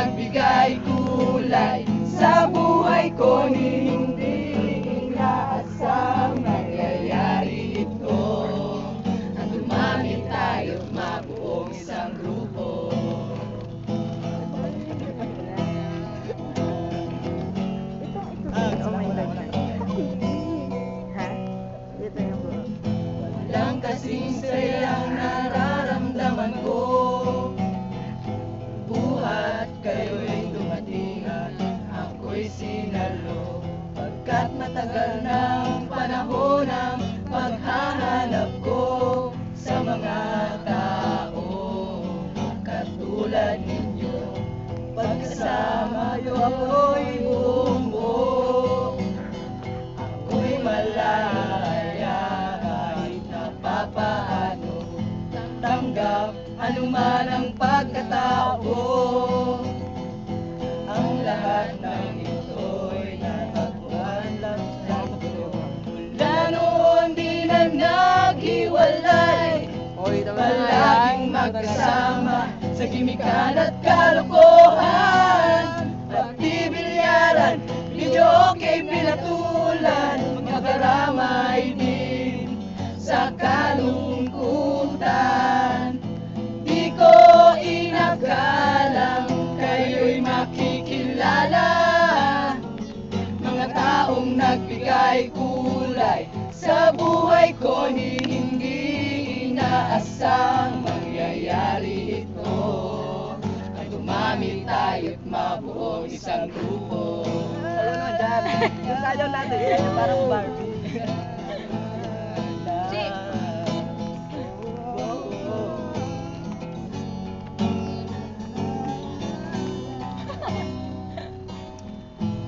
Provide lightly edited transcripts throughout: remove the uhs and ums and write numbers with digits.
nagbigay kulay sa buhay ko, ni hindi inaasang mangyayari ito. Ang dumami tayo, mabuong isang grupo. Walang kasing sayang nararamdaman ko, buhat kayo'y dumating at ako'y sinalo. Pagkat matagal ng panahon ang paghahanap ko sa mga tao katulad ninyo. Pagkasama ako'y buong buo, ako'y malaya kahit na papaano. Tanggap anuman ang pagkatao, ang lahat ng ito'y natagpuan lang sa mundo. Mula noon di na naghiwalay, palaging magkasama sa gimikan at kalokohan. Pagbibilyaran, video kay pinatulan, magkaramay din sa kalungkutan. Di ko inakalang kayo'y makikilala, mga taong nagbigay kulay sa buhay ko, ni hindi inaasang mangyayari ito. Ang dumami tayo't mabuong isang grupo. Yung sayaw natin, yan parang Barbie.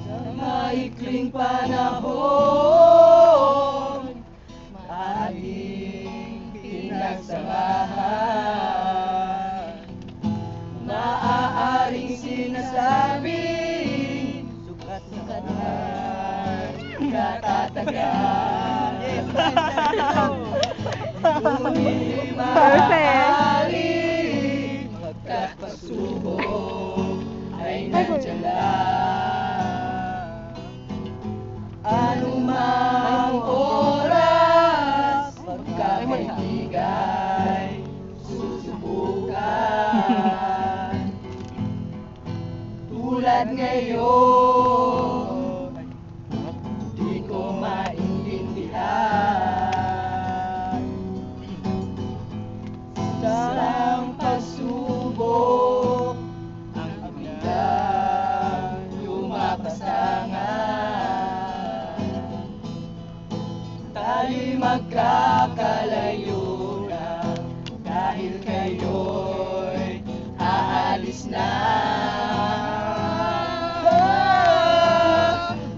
Sa maikling panahon, ating pinagsamahan, maaaring sinasabing sukat katatagan. Ngunit maaaring magkapasubok ay nandiyan lang. Anumang oras pagkakaibigay susubukan. Tulad ngayon, di ko maintindihan. Sarang pagsubok ang biglang lumapastangan. Tayo'y magkakalayo na dahil kayo'y aalis na.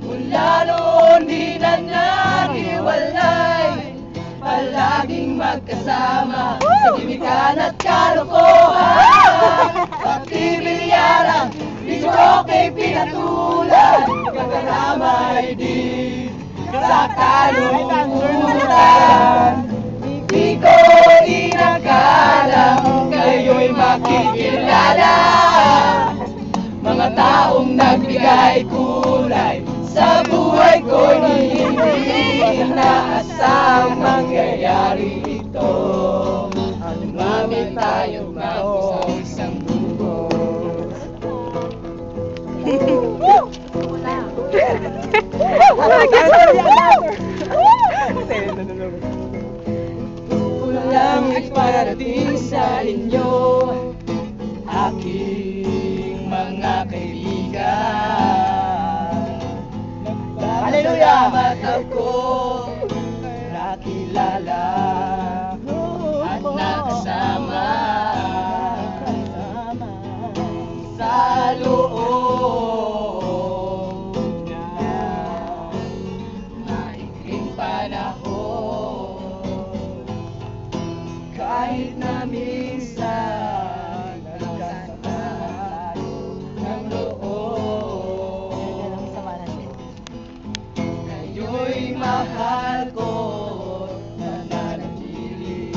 Mula noon di na naghiwalay, palaging magkasama sa gimikan at kalokohan. Pagbibilyaran, video kay pinatulan, magkakaramay din sa kalungkutan. Di ko inakalang kayo'y makikilala, mga taong nagbigay kulay sa buhay ko, ni hindi inaasang mangyayari ito. Dumami tayo mag-usang isang grupo. Kulang iparating sa inyo, aking mga kaibigan. Hallelujah! Ako nakilala at nakasama sa loob ng maikling panahon. Kahit na minsan nagkasama ng loob, kayo'y mahal ko, nananatili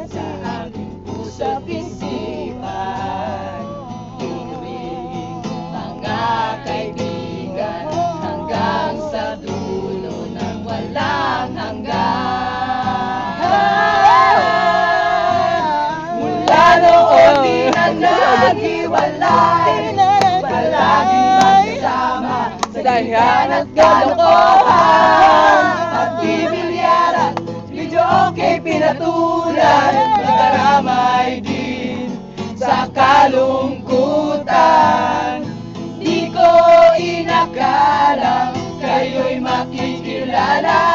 sa aking puso't isipan. Tuwing kasiyahan at kalokohan. Pagbibilyaran, video okay pinatulan, nagkaramay din sa kalungkutan. Di ko inakalang kayo'y makikilala,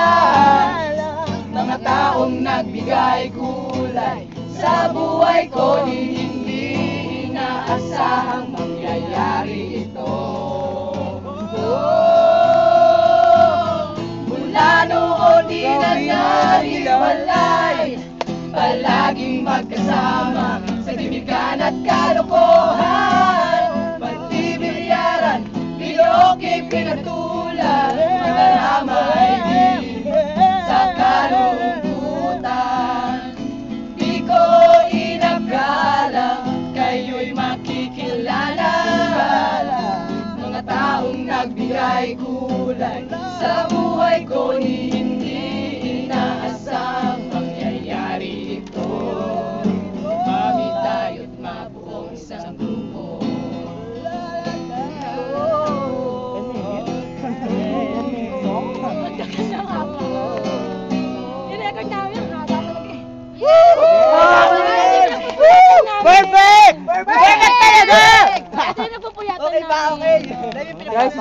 mga taong nagbigay kulay sa buhay ko, di hindi inaasahang mangyayari ito. Mula noon di na nahiwalay, palaging magkasama sa kimikan at kalokohan. Pagbibilyaran, videoke pinatulan, nagkaramay din sa kalungkutan. Di ko inakala kayo'y makikilala, mga taong nagbigay kulay sa buhay ko, ni hindi inaasang mangyayari ito. Kami tayo't mabuong isang grupo. Perfect! Perfect talaga! Ito yung nagpupuyatan Okay ba? Okay. namin. Guys,